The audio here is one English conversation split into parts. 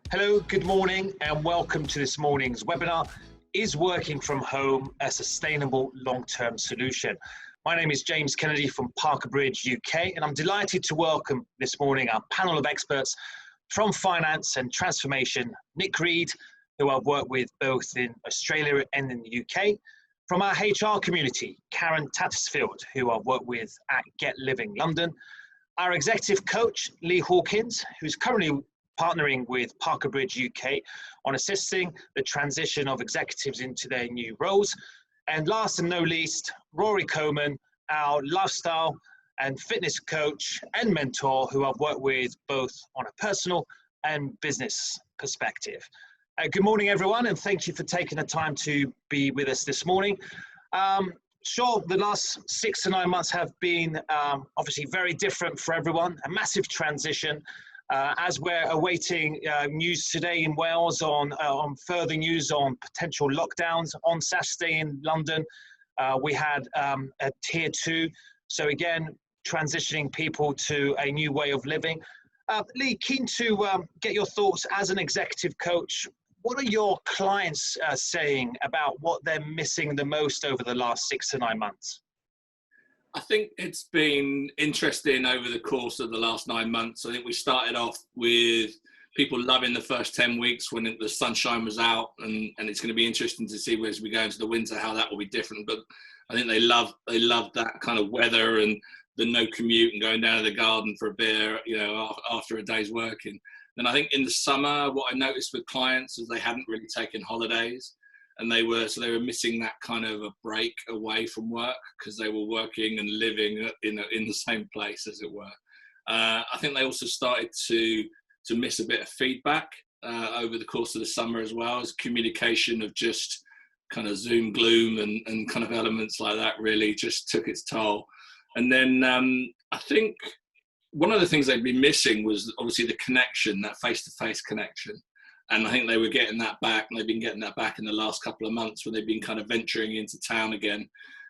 Hello, good morning, and welcome to this morning's webinar, Is Working from Home a Sustainable Long-Term Solution? My name is James Kennedy from Parker Bridge, UK, and I'm delighted to welcome this morning our panel of experts from finance and transformation, Nick Reed, who I've worked with both in Australia and in the UK, from our HR community, Karen Tattersfield, who I've worked with at Get Living London, our executive coach, Lee Hawkins, who's currently partnering with Parker Bridge UK on assisting the transition of executives into their new roles. And last and no least, Rory Coleman, our lifestyle and fitness coach and mentor, who I've worked with both on a personal and business perspective. Good morning, everyone, and thank you for taking the time to be with us this morning. Sure, the last 6 to 9 months have been obviously very different for everyone, a massive transition. As we're awaiting news today in Wales on further news on potential lockdowns, on Saturday in London, we had a tier 2. So again, transitioning people to a new way of living. Lee, keen to get your thoughts as an executive coach. What are your clients saying about what they're missing the most over the last 6 to 9 months? I think it's been interesting over the course of the last 9 months. I think we started off with people loving the first 10 weeks when the sunshine was out, and it's going to be interesting to see as we go into the winter how that will be different. But I think they love that kind of weather and the no commute and going down to the garden for a beer, after a day's working. Then I think in the summer, what I noticed with clients is they hadn't really taken holidays. And they were missing that kind of a break away from work because they were working and living in the same place, as it were. I think they also started to miss a bit of feedback over the course of the summer as well, as communication of just kind of Zoom gloom and kind of elements like that really just took its toll. And then I think one of the things they'd been missing was obviously the connection, that face-to-face connection. And I think they were getting that back, and they've been getting that back in the last couple of months when they've been kind of venturing into town again.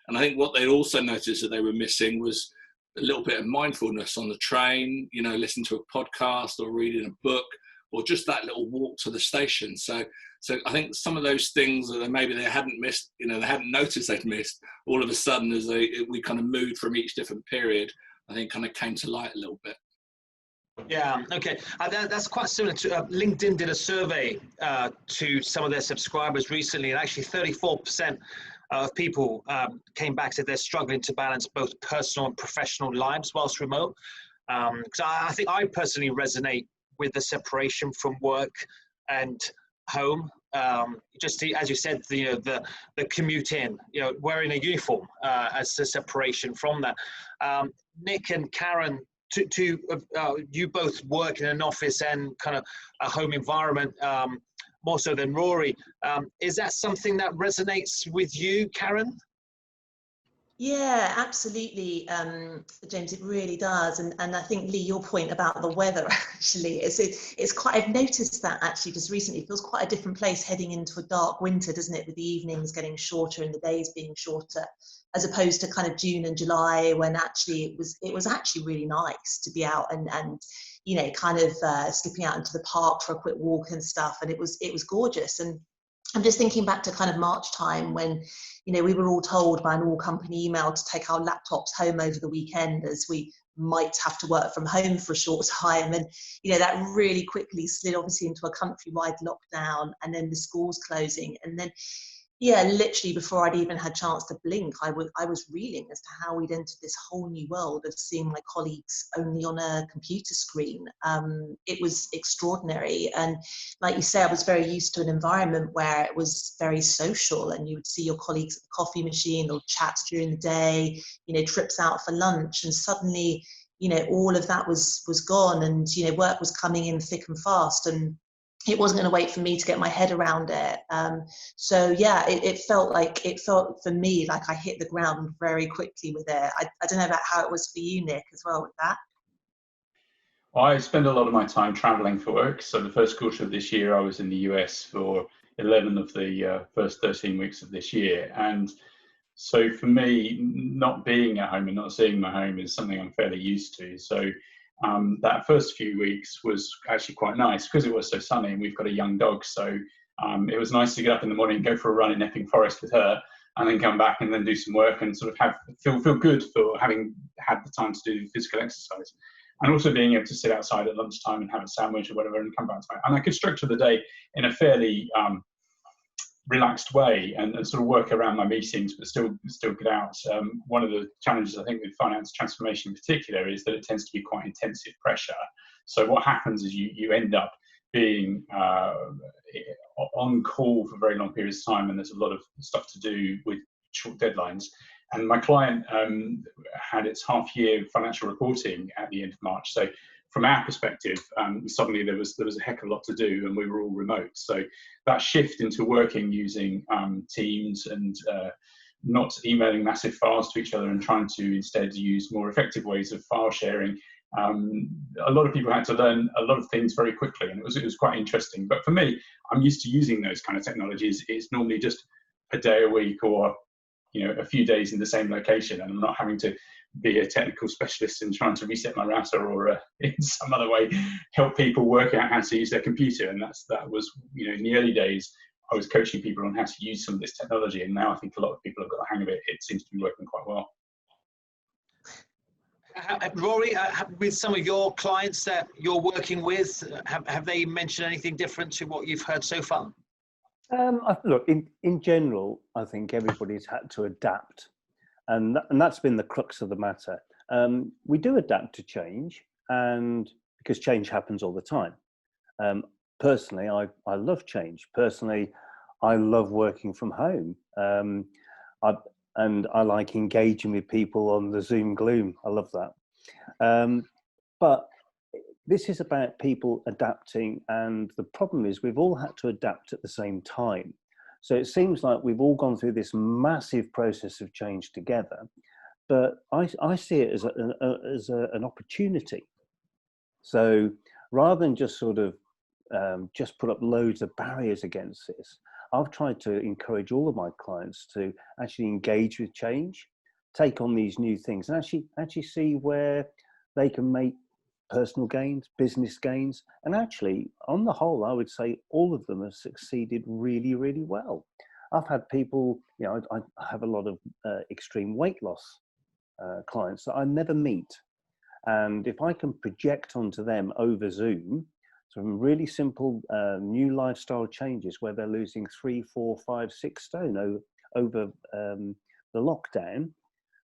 And I think what they also noticed that they were missing was a little bit of mindfulness on the train, listening to a podcast or reading a book, or just that little walk to the station. So I think some of those things that maybe they hadn't missed, they hadn't noticed they'd missed, all of a sudden as we kind of moved from each different period, I think kind of came to light a little bit. Yeah, okay. That's quite similar to LinkedIn did a survey to some of their subscribers recently, and actually 34% of people came back and said they're struggling to balance both personal and professional lives whilst remote. Because I think I personally resonate with the separation from work and home. Just as you said, the commute in, wearing a uniform as a separation from that. Nick and Karen, you both work in an office and kind of a home environment, more so than Rory. Is that something that resonates with you, Karen? Yeah, absolutely, James, it really does. And I think, Lee, your point about the weather, actually, it's quite, I've noticed that actually just recently. It feels quite a different place heading into a dark winter, doesn't it, with the evenings getting shorter and the days being shorter, as opposed to kind of June and July, when actually it was actually really nice to be out and kind of slipping out into the park for a quick walk and stuff. And it was gorgeous. And I'm just thinking back to kind of March time when, we were all told by an all-company email to take our laptops home over the weekend, as we might have to work from home for a short time. And, that really quickly slid obviously into a countrywide lockdown, and then the schools closing. And then, yeah, literally before I'd even had a chance to blink, I was reeling as to how we'd entered this whole new world of seeing my colleagues only on a computer screen. It was extraordinary. And like you say, I was very used to an environment where it was very social, and you would see your colleagues at the coffee machine or chats during the day, trips out for lunch. And suddenly, all of that was gone, and, work was coming in thick and fast. And it wasn't going to wait for me to get my head around it. So yeah, it felt for me like I hit the ground very quickly with it. I don't know about how it was for you, Nick, as well with that. Well, I spend a lot of my time traveling for work. So the first quarter of this year, I was in the US for 11 of the first 13 weeks of this year. And so for me, not being at home and not seeing my home is something I'm fairly used to. So that first few weeks was actually quite nice because it was so sunny, and we've got a young dog. So it was nice to get up in the morning, go for a run in Epping Forest with her, and then come back and then do some work and sort of feel good for having had the time to do physical exercise. And also being able to sit outside at lunchtime and have a sandwich or whatever and come back to it. And I could structure the day in a fairly relaxed way and sort of work around my meetings, but still get out. One of the challenges I think with finance transformation in particular is that it tends to be quite intensive pressure. So what happens is you end up being on call for very long periods of time, and there's a lot of stuff to do with short deadlines. And my client had its half-year financial reporting at the end of March. So from our perspective, suddenly there was a heck of a lot to do, and we were all remote. So that shift into working using Teams and not emailing massive files to each other and trying to instead use more effective ways of file sharing. A lot of people had to learn a lot of things very quickly, and it was quite interesting. But for me, I'm used to using those kind of technologies. It's normally just a day a week or a few days in the same location, and I'm not having to be a technical specialist and trying to reset my router or in some other way help people work out how to use their computer. And that was in the early days I was coaching people on how to use some of this technology, and now I think a lot of people have got the hang of it. It seems to be working quite well. Rory, with some of your clients that you're working with, have they mentioned anything different to what you've heard so far? Look, in general, I think everybody's had to adapt, and that's been the crux of the matter. We do adapt to change, and because change happens all the time. Personally, I love change. Personally, I love working from home. And I like engaging with people on the Zoom gloom. I love that. But this is about people adapting, and the problem is we've all had to adapt at the same time. So it seems like we've all gone through this massive process of change together, but I see it as an opportunity. So rather than just sort of just put up loads of barriers against this, I've tried to encourage all of my clients to actually engage with change, take on these new things, and actually see where they can make personal gains, business gains. And actually, on the whole, I would say all of them have succeeded really, really well. I've had people, I have a lot of extreme weight loss clients that I never meet. And if I can project onto them over Zoom, some really simple new lifestyle changes where they're losing 3, 4, 5, 6 stone over the lockdown,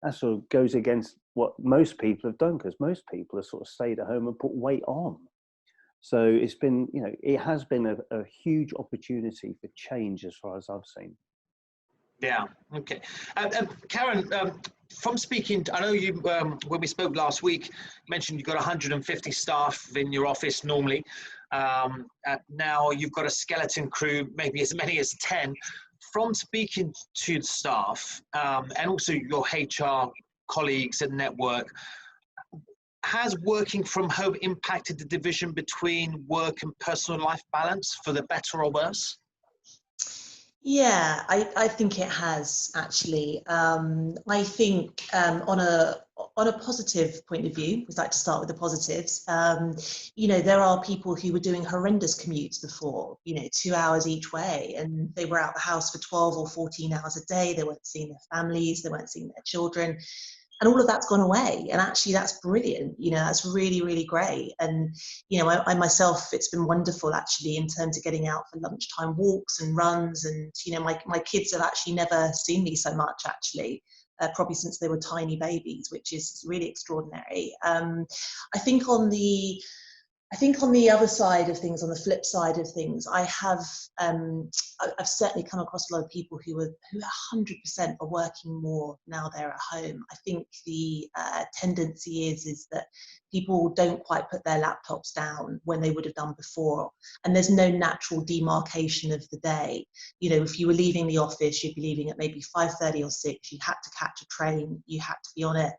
that sort of goes against what most people have done, because most people have sort of stayed at home and put weight on. So it's been, it has been a huge opportunity for change as far as I've seen. Yeah. Okay. Karen, from speaking, I know you, when we spoke last week, you mentioned you've got 150 staff in your office normally. Now you've got a skeleton crew, maybe as many as 10. From speaking to the staff and also your HR colleagues and network, has working from home impacted the division between work and personal life balance for the better or worse? Yeah, I think it has actually. I think on a positive point of view, we'd like to start with the positives. There are people who were doing horrendous commutes before, 2 hours each way, and they were out the house for 12 or 14 hours a day. They weren't seeing their families, they weren't seeing their children. And all of that's gone away. And actually that's brilliant. That's really, really great. And, I myself, it's been wonderful actually in terms of getting out for lunchtime walks and runs. And, my kids have actually never seen me so much actually, probably since they were tiny babies, which is really extraordinary. I think on the other side of things, on the flip side of things, I've certainly come across a lot of people who 100% are working more now they're at home. I think the tendency is that people don't quite put their laptops down when they would have done before, and there's no natural demarcation of the day. If you were leaving the office, you'd be leaving at maybe 5:30 or 6. You had to catch a train. You had to be on it.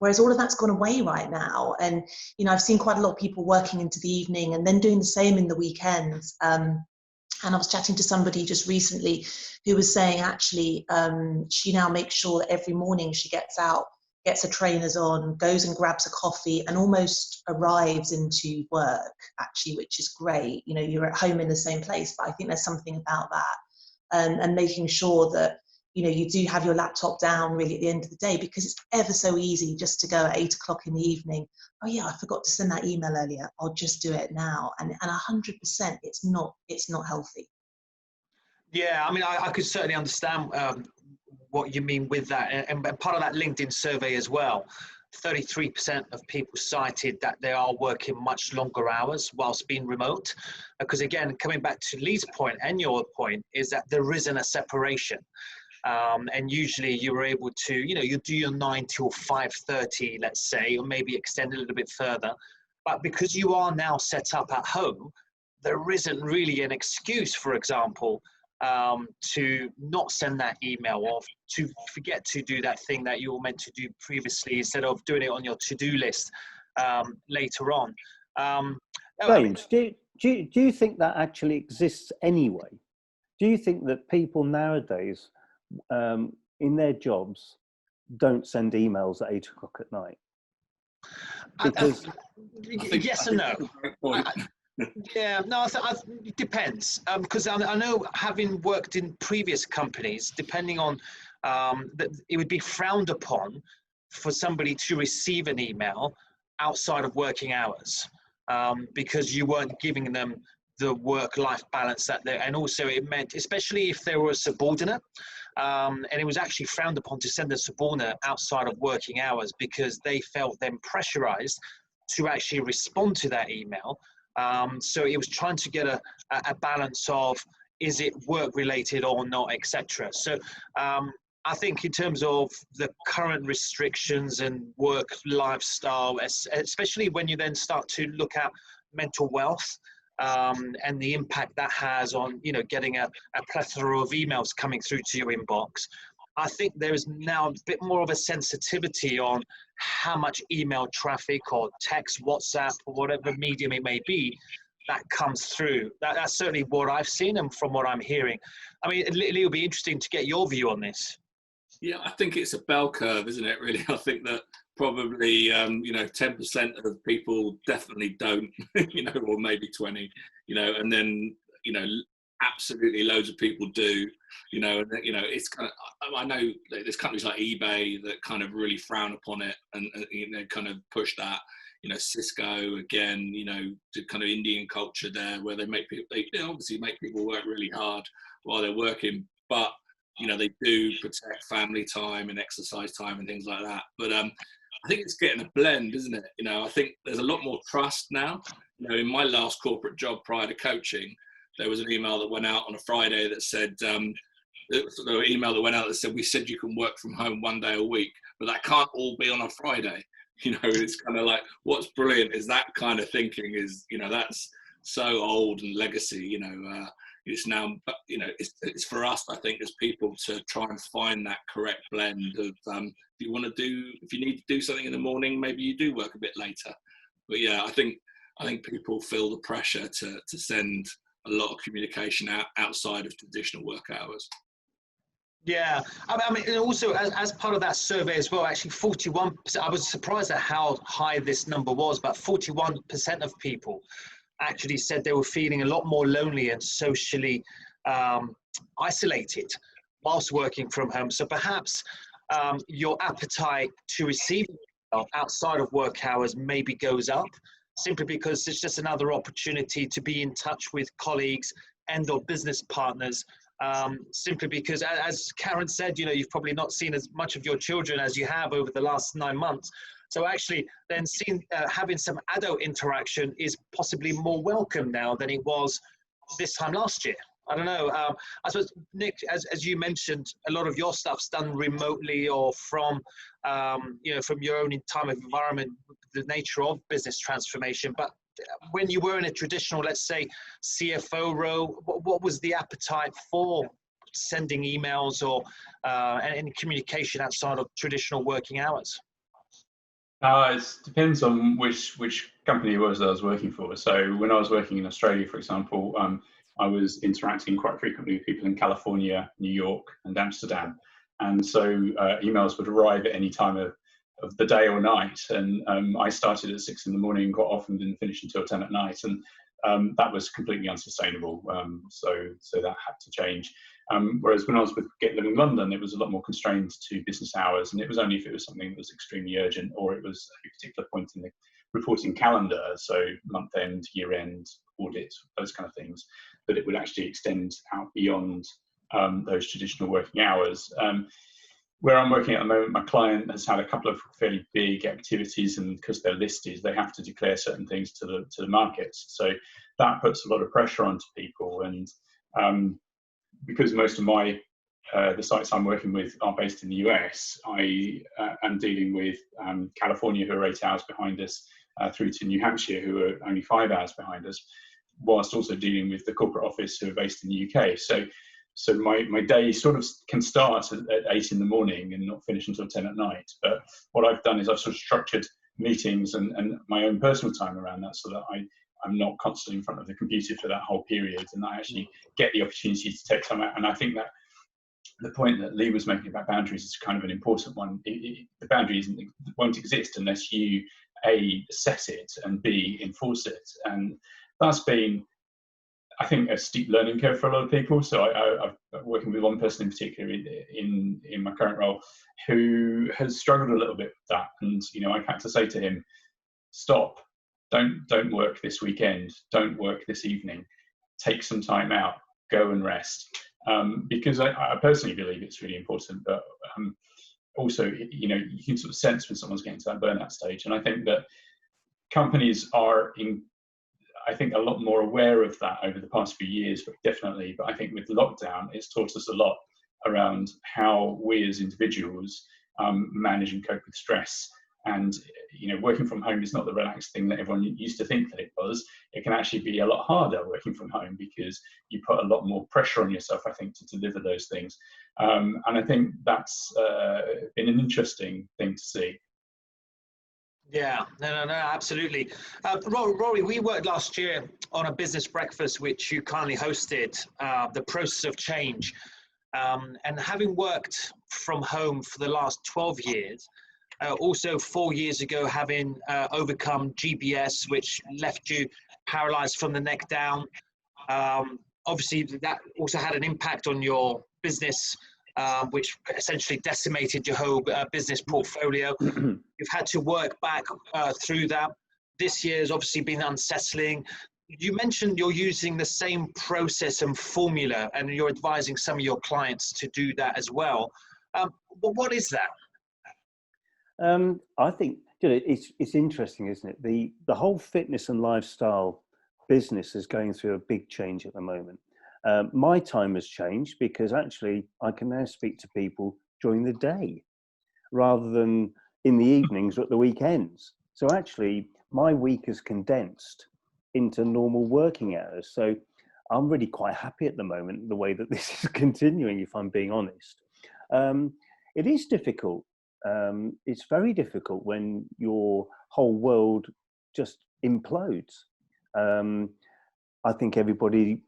Whereas all of that's gone away right now. And, I've seen quite a lot of people working into the evening and then doing the same in the weekends. And I was chatting to somebody just recently who was saying actually she now makes sure that every morning she gets out gets her trainers on, goes and grabs a coffee, and almost arrives into work, actually, which is great. You know, you're at home in the same place, but I think there's something about that. And making sure that, you know, you do have your laptop down really at the end of the day, because it's ever so easy just to go at 8 o'clock in the evening. Oh yeah, I forgot to send that email earlier. I'll just do it now. And 100%, it's not healthy. Yeah, I mean, I could certainly understand what you mean with that. And part of that LinkedIn survey as well, 33% of people cited that they are working much longer hours whilst being remote. Because again, coming back to Lee's point and your point, is that there isn't a separation. And usually you're able to, you know, you do your 9 till 5:30, let's say, or maybe extend a little bit further. But because you are now set up at home, there isn't really an excuse, for example, to not send that email, or to forget to do that thing that you were meant to do previously, instead of doing it on your to-do list later on. James, do you think that actually exists anyway? Do you think that people nowadays in their jobs don't send emails at 8 o'clock at night? Because yes and no. Yeah, no, it depends. Because I know, having worked in previous companies, depending on it would be frowned upon for somebody to receive an email outside of working hours, because you weren't giving them the work-life balance that they, and also it meant, especially if they were a subordinate, and it was actually frowned upon to send a subordinate outside of working hours, because they felt then pressurized to actually respond to that email. So it was trying to get a balance of, is it work related or not, etc. So I think in terms of the current restrictions and work lifestyle, especially when you then start to look at mental wealth, and the impact that has on, you know, getting a plethora of emails coming through to your inbox, I think there is now a bit more of a sensitivity on how much email traffic or text, WhatsApp, or whatever medium it may be, that comes through. That's certainly what I've seen, and from what I'm hearing. I mean, it'll be interesting to get your view on this. Yeah, I think it's a bell curve, isn't it, really? I think that probably, you know, 10% of people definitely don't, you know, or maybe 20, you know, and then, you know, absolutely loads of people do, you know, and, you know, it's kind of, I know there's companies like eBay that kind of really frown upon it, and you know, kind of push that. You know, Cisco, again, you know, the kind of Indian culture there, where they make people, they obviously make people work really hard while they're working, but, you know, they do protect family time and exercise time and things like that. But I think it's getting a blend, isn't it? You know, I think there's a lot more trust now. You know, in my last corporate job prior to coaching, there was an email that went out on a Friday that said, we said you can work from home 1 day a week, but that can't all be on a Friday. You know, it's kind of like, what's brilliant is that kind of thinking is, you know, that's so old and legacy, you know, it's now, you know, it's for us, I think, as people to try and find that correct blend of, if you need to do something in the morning, maybe you do work a bit later. But yeah, I think people feel the pressure to send a lot of communication outside of traditional work hours. Yeah, I mean, and also as part of that survey as well, actually 41%, I was surprised at how high this number was, but 41% of people actually said they were feeling a lot more lonely and socially isolated whilst working from home. So perhaps your appetite to receive outside of work hours maybe goes up, simply because it's just another opportunity to be in touch with colleagues and or business partners, simply because, as Karen said, you know, you've probably not seen as much of your children as you have over the last 9 months. So actually then having some adult interaction is possibly more welcome now than it was this time last year. I don't know. I suppose, Nick, as you mentioned, a lot of your stuff's done remotely or from, you know, from your own time of environment, the nature of business transformation. But when you were in a traditional, let's say, CFO role, what was the appetite for sending emails or any communication outside of traditional working hours? It depends on which company it was that I was working for. So when I was working in Australia, for example, I was interacting quite frequently with people in California, New York, and Amsterdam. And so emails would arrive at any time of of the day or night. And I started at 6 in the morning, quite often didn't finish until 10 at night. And that was completely unsustainable. So that had to change. Whereas when I was with Get Living London, it was a lot more constrained to business hours, and it was only if it was something that was extremely urgent or it was a particular point in the reporting calendar, so month end, year end, audit, those kind of things, that it would actually extend out beyond those traditional working hours. Where I'm working at the moment, my client has had a couple of fairly big activities, and because they're listed, they have to declare certain things to the markets. So that puts a lot of pressure onto people. And because most of the sites I'm working with are based in the US, I am dealing with California, who are 8 hours behind us, through to New Hampshire, who are only 5 hours behind us, whilst also dealing with the corporate office, who are based in the UK. So my day sort of can start at 8 in the morning and not finish until 10 at night. But what I've done is I've sort of structured meetings and my own personal time around that, so that I'm not constantly in front of the computer for that whole period, and I actually get the opportunity to take time out. And I think that the point that Lee was making about boundaries is kind of an important one. The boundary won't exist unless you, A, set it, and B, enforce it. And that's been, I think, a steep learning curve for a lot of people. So I'm working with one person in particular in my current role who has struggled a little bit with that. And, I've had to say to him, stop, don't work this weekend, don't work this evening, take some time out, go and rest. Because I personally believe it's really important, but also, you can sort of sense when someone's getting to that burnout stage. And I think that companies are a lot more aware of that over the past few years, but definitely. But I think with lockdown, it's taught us a lot around how we as individuals manage and cope with stress. And working from home is not the relaxed thing that everyone used to think that it was. It can actually be a lot harder working from home, because you put a lot more pressure on yourself, I think, to deliver those things. And I think that's been an interesting thing to see. Yeah, no, absolutely. Rory, we worked last year on a business breakfast, which you kindly hosted, the process of change. And having worked from home for the last 12 years, also 4 years ago, having overcome GBS, which left you paralyzed from the neck down. Obviously, that also had an impact on your business, which essentially decimated your whole business portfolio. You've had to work back through that. This year has obviously been unsettling. You mentioned you're using the same process and formula, and you're advising some of your clients to do that as well. What is that? I think it's interesting, isn't it? The whole fitness and lifestyle business is going through a big change at the moment. My time has changed because actually I can now speak to people during the day rather than in the evenings or at the weekends. So actually my week is condensed into normal working hours. So I'm really quite happy at the moment, the way that this is continuing, if I'm being honest. It is difficult. It's very difficult when your whole world just implodes. I think everybody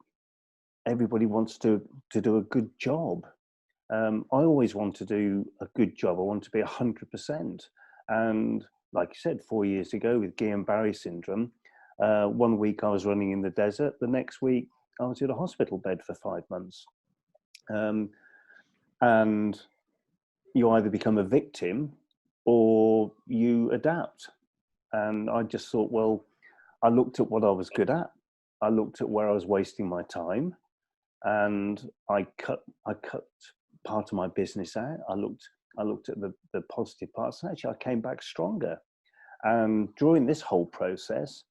wants to do a good job. I always want to do a good job. I want to be 100%. And like you said, 4 years ago with Guillain-Barré syndrome, 1 week I was running in the desert. The next week I was in a hospital bed for 5 months. And you either become a victim or you adapt. And I just thought, well, I looked at what I was good at. I looked at where I was wasting my time, and I cut part of my business out. I looked at the positive parts, and actually I came back stronger. And during this whole process,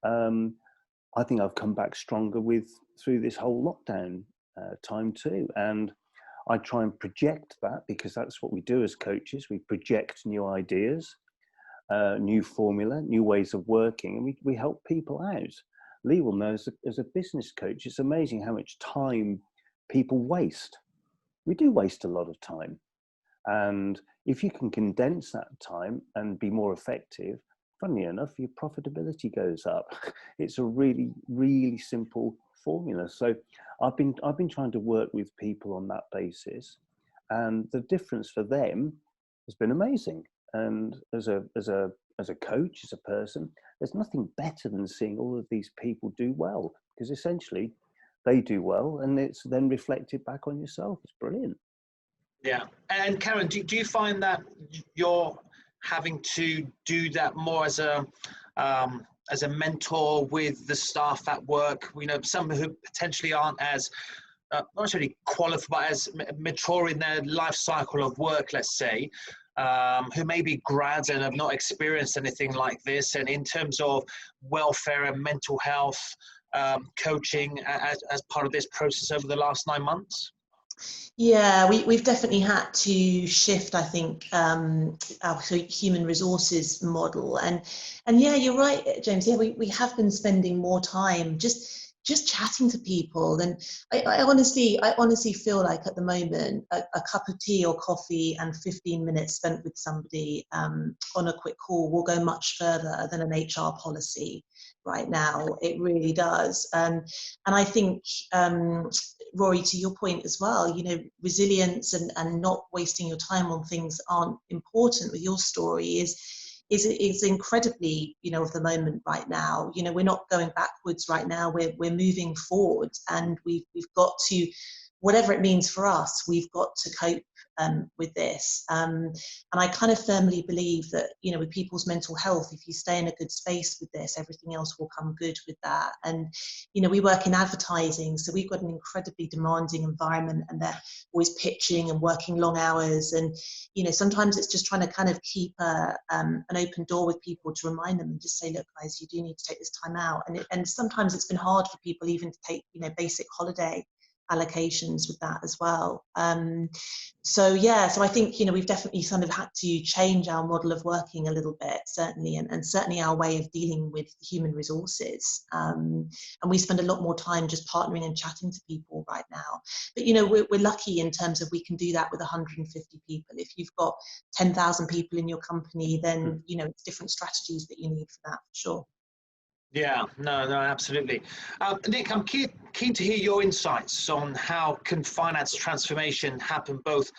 I think I've come back stronger through this whole lockdown time too. And I try and project that, because that's what we do as coaches. We project new ideas, new formula, new ways of working, and we help people out. Lee will know as a business coach, it's amazing how much time people waste. We do waste a lot of time. And if you can condense that time and be more effective, funnily enough, your profitability goes up. It's a really, really simple formula. So I've been trying to work with people on that basis, and the difference for them has been amazing. And as a coach, as a person, there's nothing better than seeing all of these people do well, because essentially they do well and it's then reflected back on yourself. It's brilliant. Yeah. And Karen, do you find that you're having to do that more as a mentor with the staff at work? You know, some who potentially aren't as not necessarily qualified, but as mature in their life cycle of work, let's say, who may be grads and have not experienced anything like this, and in terms of welfare and mental health coaching as part of this process over the last 9 months? Yeah, we've definitely had to shift, I think, our human resources model. And yeah, you're right, James. Yeah, we have been spending more time just chatting to people. And I honestly feel like at the moment, a cup of tea or coffee and 15 minutes spent with somebody on a quick call will go much further than an HR policy right now. It really does. And I think, Rory, to your point as well, you know, resilience and not wasting your time on things aren't important with your story is incredibly, you know, of the moment right now. You know, we're not going backwards right now. We're moving forward, and we've got to, whatever it means for us, we've got to cope with this. And I kind of firmly believe that, you know, with people's mental health, if you stay in a good space with this, everything else will come good with that. And, you know, we work in advertising, so we've got an incredibly demanding environment, and they're always pitching and working long hours. And, you know, sometimes it's just trying to kind of keep an open door with people to remind them and just say, look, guys, you do need to take this time out. And sometimes it's been hard for people even to take, you know, basic holiday allocations with that as well. So yeah, so I think, you know, we've definitely kind of had to change our model of working a little bit, certainly, and certainly our way of dealing with human resources. And we spend a lot more time just partnering and chatting to people right now. But, you know, we're lucky in terms of we can do that with 150 people. If you've got 10,000 people in your company, then, you know, it's different strategies that you need for that, for sure. Yeah, no, absolutely. Nick, I'm keen to hear your insights on how can finance transformation happen both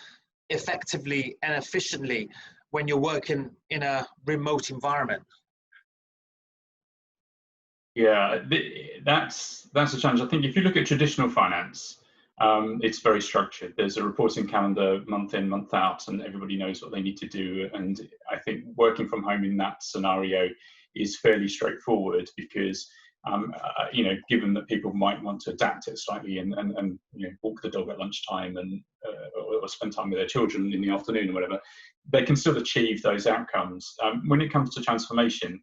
effectively and efficiently when you're working in a remote environment. Yeah, that's a challenge. I think if you look at traditional finance, it's very structured. There's a reporting calendar month in, month out, and everybody knows what they need to do. And I think working from home in that scenario is fairly straightforward because, you know, given that people might want to adapt it slightly and you know, walk the dog at lunchtime and or spend time with their children in the afternoon or whatever, they can still achieve those outcomes. When it comes to transformation,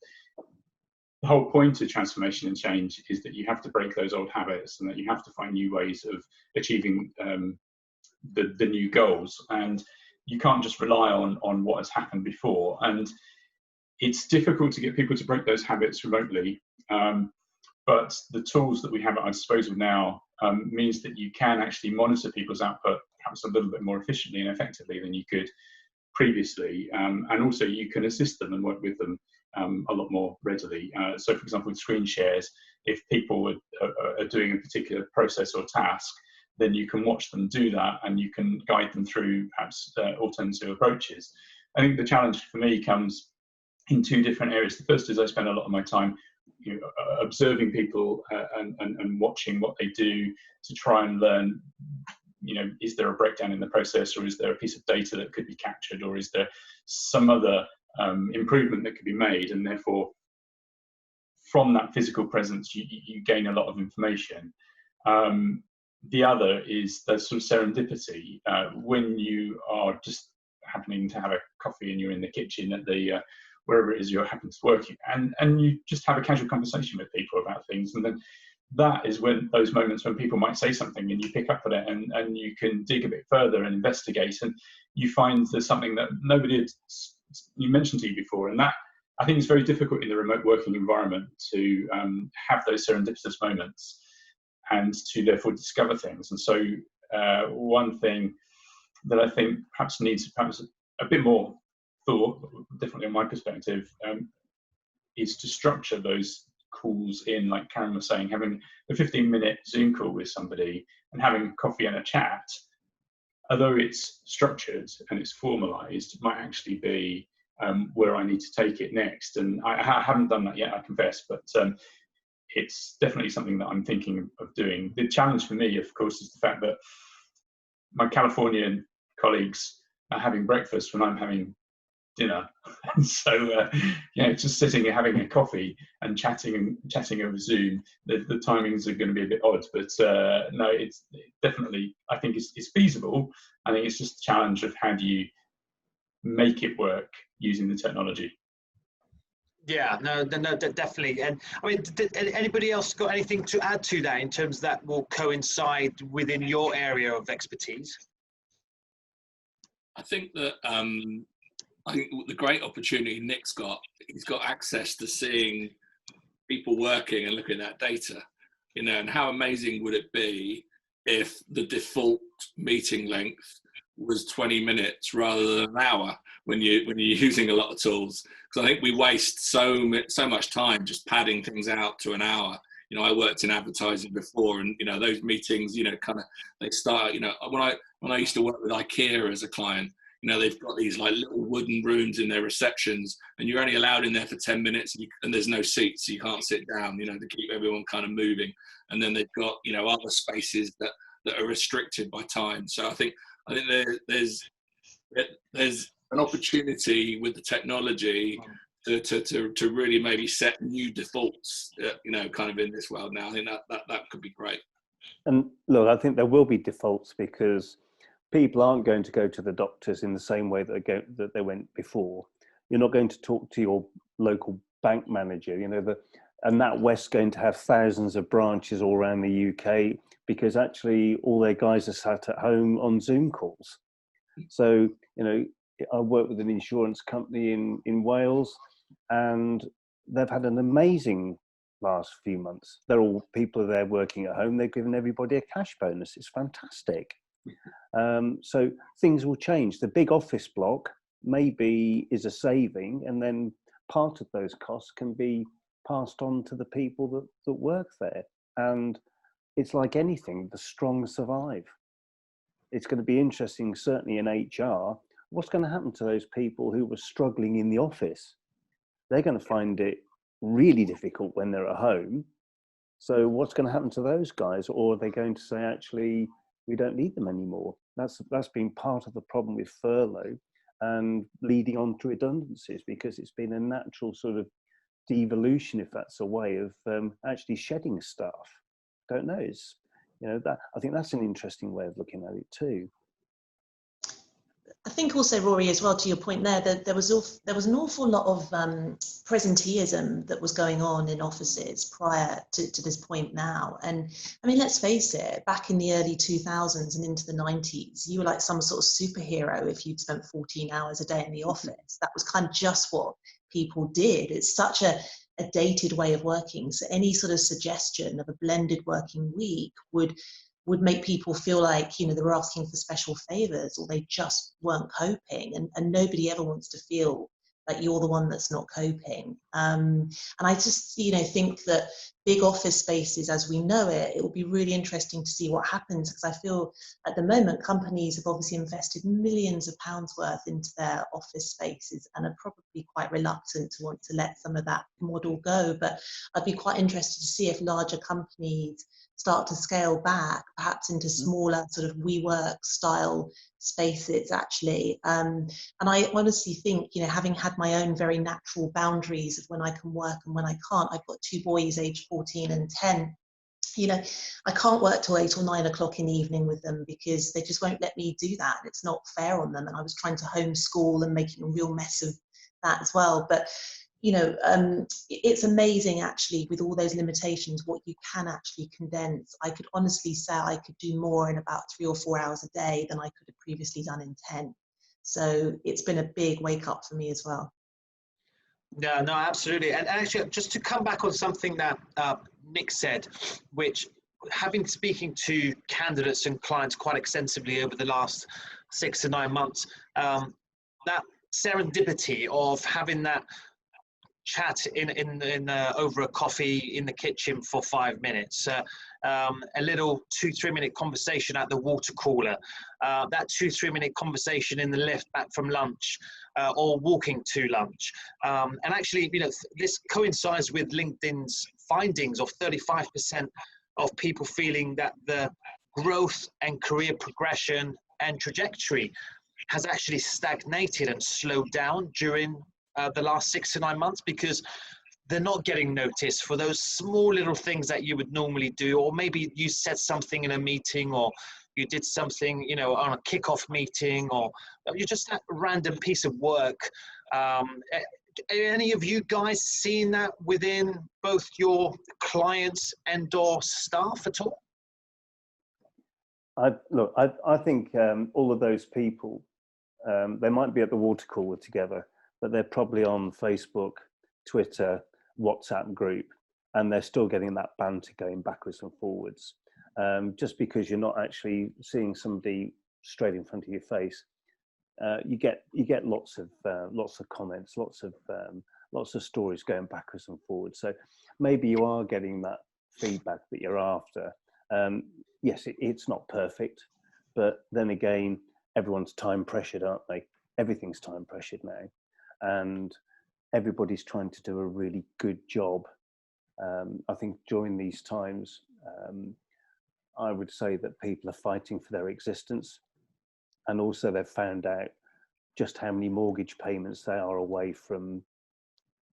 the whole point of transformation and change is that you have to break those old habits and that you have to find new ways of achieving the new goals. And you can't just rely on what has happened before. And it's difficult to get people to break those habits remotely. But the tools that we have at our disposal now means that you can actually monitor people's output perhaps a little bit more efficiently and effectively than you could previously. And also you can assist them and work with them a lot more readily. So for example, with screen shares, if people are doing a particular process or task, then you can watch them do that and you can guide them through perhaps alternative approaches. I think the challenge for me comes in two different areas. The first is I spend a lot of my time, you know, observing people and watching what they do to try and learn, you know, is there a breakdown in the process, or is there a piece of data that could be captured, or is there some other improvement that could be made? And therefore, from that physical presence, you gain a lot of information. The other is the sort of serendipity when you are just happening to have a coffee and you're in the kitchen at the wherever it is you're happening to work, and you just have a casual conversation with people about things, and then that is when those moments when people might say something and you pick up on it and you can dig a bit further and investigate, and you find there's something that nobody had you mentioned to you before. And that, I think, is very difficult in the remote working environment to have those serendipitous moments and to therefore discover things. And so one thing that I think perhaps needs a bit more thought, differently on my perspective, is to structure those calls in, like Karen was saying, having a 15-minute Zoom call with somebody and having coffee and a chat, although it's structured and it's formalized, might actually be where I need to take it next. And I haven't done that yet, I confess, but it's definitely something that I'm thinking of doing. The challenge for me, of course, is the fact that my Californian colleagues are having breakfast when I'm having dinner, and so just sitting and having a coffee and chatting over Zoom, the timings are going to be a bit odd, but no, it's definitely, I think it's feasible. I think it's just a challenge of how do you make it work using the technology. Yeah, no, definitely. And I mean, anybody else got anything to add to that in terms that will coincide within your area of expertise? I think that the great opportunity Nick's got, he's got access to seeing people working and looking at data, and how amazing would it be if the default meeting length was 20 minutes rather than an hour when you're using a lot of tools? Because I think we waste so much time just padding things out to an hour. I worked in advertising before, and those meetings, they start. When I used to work with IKEA as a client, they've got these like little wooden rooms in their receptions, and you're only allowed in there for 10 minutes, and there's no seats, so you can't sit down, to keep everyone kind of moving. And then they've got, other spaces that are restricted by time. So I think there's an opportunity with the technology to really maybe set new defaults, kind of in this world now. I think that could be great. And look, I think there will be defaults because people aren't going to go to the doctors in the same way that they went before. You're not going to talk to your local bank manager, and NatWest's going to have thousands of branches all around the UK because actually all their guys are sat at home on Zoom calls. So, I work with an insurance company in Wales, and they've had an amazing last few months. People are there working at home. They've given everybody a cash bonus. It's fantastic. So things will change. The big office block maybe is a saving, and then part of those costs can be passed on to the people that work there. And it's like anything, the strong survive. It's going to be interesting, certainly in HR, what's going to happen to those people who were struggling in the office? They're going to find it really difficult when they're at home. So what's going to happen to those guys? Or are they going to say, actually, we don't need them anymore? That's been part of the problem with furlough and leading on to redundancies, because it's been a natural sort of devolution, if that's a way of actually shedding staff. Don't know. It's, I think that's an interesting way of looking at it too. I think also, Rory, as well, to your point there, that there was an awful lot of presenteeism that was going on in offices prior to this point now. And I mean, let's face it, back in the early 2000s and into the 90s, you were like some sort of superhero if you'd spent 14 hours a day in the office. That was kind of just what people did. It's such a dated way of working. So any sort of suggestion of a blended working week would make people feel like, they were asking for special favors, or they just weren't coping. And nobody ever wants to feel like you're the one that's not coping. And I just, think that big office spaces as we know it will be really interesting to see what happens, because I feel at the moment companies have obviously invested millions of pounds worth into their office spaces and are probably quite reluctant to want to let some of that model go. But I'd be quite interested to see if larger companies start to scale back, perhaps into smaller sort of WeWork style spaces actually. And I honestly think, having had my own very natural boundaries of when I can work and when I can't, I've got two boys aged 14 and 10. I can't work till 8 or 9 o'clock in the evening with them because they just won't let me do that. It's not fair on them. And I was trying to homeschool and making a real mess of that as well. But it's amazing actually with all those limitations what you can actually condense. I could honestly say I could do more in about 3 or 4 hours a day than I could have previously done in 10. So it's been a big wake up for me as well. No, absolutely. And actually, just to come back on something that Nick said, which speaking to candidates and clients quite extensively over the last 6 to 9 months, that serendipity of having that chat in over a coffee in the kitchen for 5 minutes, a little 2-3 minute conversation at the water cooler, that 2-3 minute conversation in the lift back from lunch, or walking to lunch. And actually, this coincides with LinkedIn's findings of 35% of people feeling that the growth and career progression and trajectory has actually stagnated and slowed down during the last 6 to 9 months, because they're not getting noticed for those small little things that you would normally do. Or maybe you said something in a meeting, or you did something, on a kickoff meeting, or you just that random piece of work. Any of you guys seen that within both your clients and or staff at all? I think all of those people, they might be at the water cooler together, but they're probably on Facebook, Twitter, WhatsApp group, and they're still getting that banter going backwards and forwards. Just because you're not actually seeing somebody straight in front of your face, you get lots of comments, lots of stories going backwards and forwards. So maybe you are getting that feedback that you're after. Yes, it's not perfect, but then again, everyone's time pressured, aren't they? Everything's time pressured now, and everybody's trying to do a really good job. I think during these times, I would say that people are fighting for their existence, and also they've found out just how many mortgage payments they are away from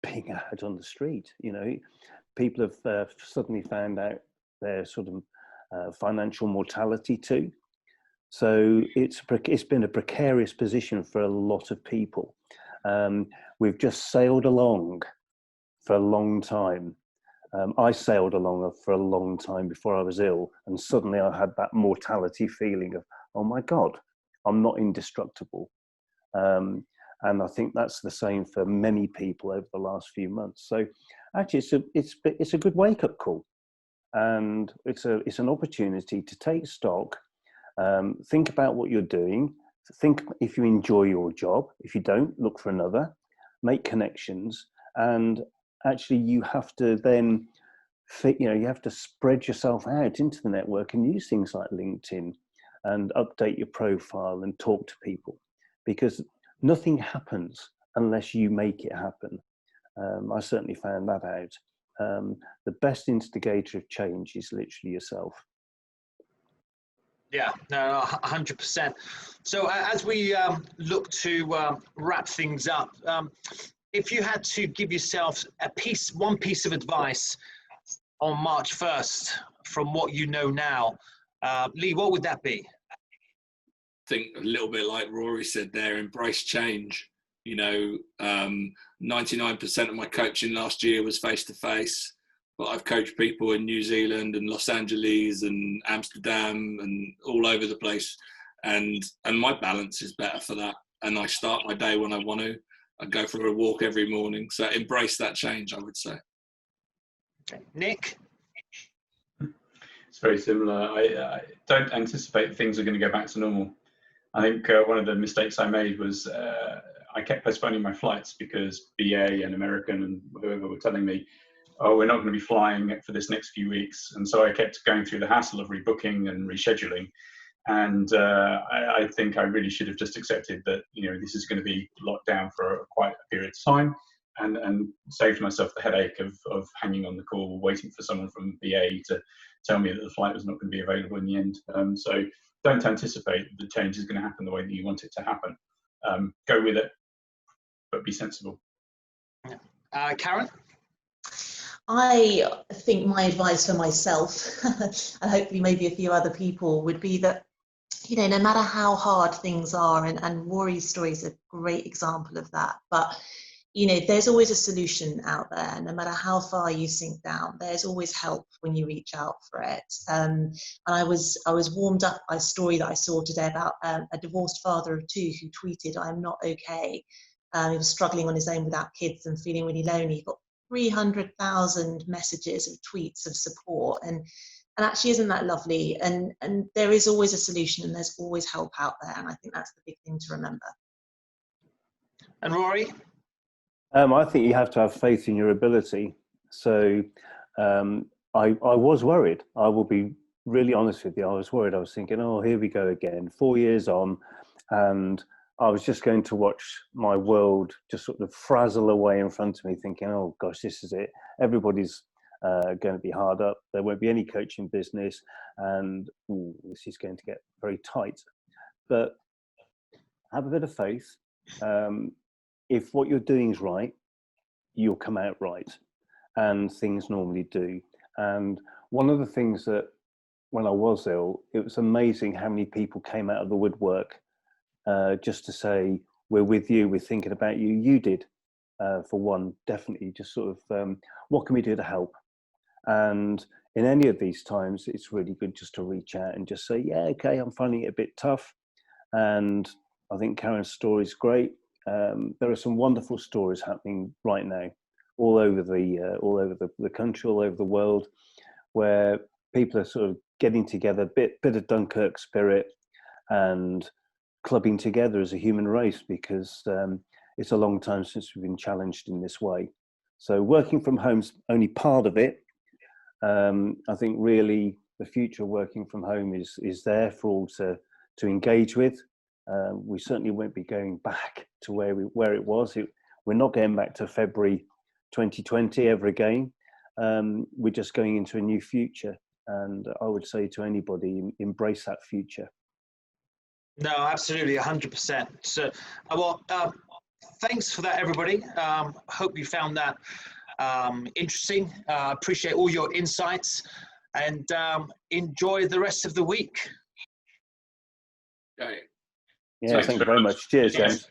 being out on the street. People have suddenly found out their sort of financial mortality too. So it's been a precarious position for a lot of people. We've just sailed along for a long time. I sailed along for a long time before I was ill, and suddenly I had that mortality feeling of, oh my God, I'm not indestructible. And I think that's the same for many people over the last few months. So actually, it's a good wake-up call, and it's an opportunity to take stock, think about what you're doing, think if you enjoy your job. If you don't, look for another, make connections, and actually you have to then you have to spread yourself out into the network and use things like LinkedIn and update your profile and talk to people, because nothing happens unless you make it happen. I certainly found that out. The best instigator of change is literally yourself. Yeah, no, 100%. So as we look to wrap things up, if you had to give yourself one piece of advice on March 1st from what you know now, Lee, what would that be? I think a little bit like Rory said there, embrace change. 99% of my coaching last year was face-to-face, but I've coached people in New Zealand and Los Angeles and Amsterdam and all over the place. And my balance is better for that. And I start my day when I want to. I go for a walk every morning. So embrace that change, I would say. Okay. Nick? It's very similar. I don't anticipate things are going to go back to normal. I think one of the mistakes I made was I kept postponing my flights because BA and American and whoever were telling me, oh, we're not going to be flying for this next few weeks. And so I kept going through the hassle of rebooking and rescheduling. And I think I really should have just accepted that, this is going to be locked down for quite a period of time, and saved myself the headache of hanging on the call, waiting for someone from BA to tell me that the flight was not going to be available in the end. So don't anticipate the change is going to happen the way that you want it to happen. Go with it, but be sensible. Karen? I think my advice for myself, and hopefully maybe a few other people, would be that, no matter how hard things are, and Rory's story is a great example of that, but, there's always a solution out there. No matter how far you sink down, there's always help when you reach out for it. And I was warmed up by a story that I saw today about a divorced father of two who tweeted, "I'm not okay." He was struggling on his own without kids and feeling really lonely. He got 300,000 messages of tweets of support, and actually, isn't that lovely? And there is always a solution, and there's always help out there, and I think that's the big thing to remember. And Rory? I think you have to have faith in your ability. So I was worried. I will be really honest with you. I was worried. I was thinking, oh, here we go again, 4 years on. And I was just going to watch my world just sort of frazzle away in front of me, thinking, oh, gosh, this is it. Everybody's going to be hard up. There won't be any coaching business. And this is going to get very tight. But have a bit of faith. If what you're doing is right, you'll come out right. And things normally do. And one of the things that when I was ill, it was amazing how many people came out of the woodwork just to say, we're with you, we're thinking about you. You did, for one, definitely just sort of, what can we do to help? And in any of these times, it's really good just to reach out and just say, yeah, okay, I'm finding it a bit tough. And I think Karen's story is great. There are some wonderful stories happening right now, all over the country, all over the world, where people are sort of getting together, bit of Dunkirk spirit, and clubbing together as a human race, because it's a long time since we've been challenged in this way. So working from home's only part of it. I think really the future of working from home is there for all to engage with. We certainly won't be going back to where it was. We're not going back to February 2020 ever again. We're just going into a new future, and I would say to anybody, embrace that future. No, absolutely, 100%. So, well, thanks for that, everybody. Hope you found that interesting. Appreciate all your insights, and enjoy the rest of the week. Okay. Yeah, thank you very much. Cheers, James.